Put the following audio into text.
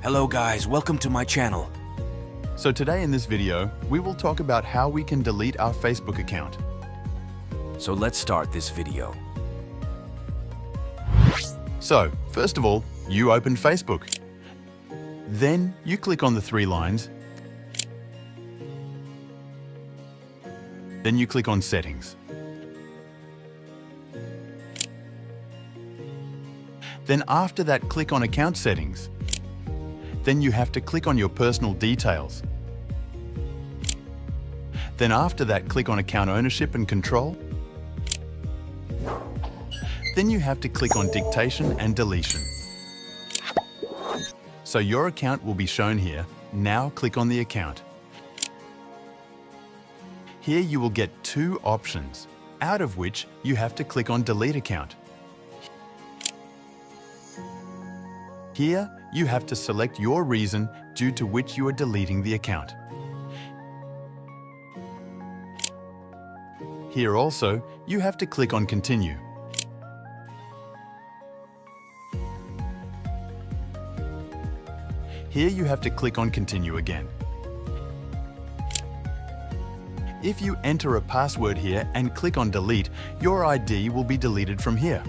Hello guys, welcome to my channel. So today in this video, we will talk about how we can delete our Facebook account. So let's start this video. So, first of all, you open Facebook. Then you click on the three lines. Then you click on Settings. Then after that, click on Account Settings. Then you have to click on your personal details. Then after that, click on Account Ownership and Control. Then you have to click on Dictation and Deletion. So your account will be shown here. Now click on the account. Here you will get two options, out of which you have to click on Delete Account. Here, you have to select your reason due to which you are deleting the account. Here also, you have to click on Continue. Here you have to click on Continue again. If you enter a password here and click on Delete, your ID will be deleted from here.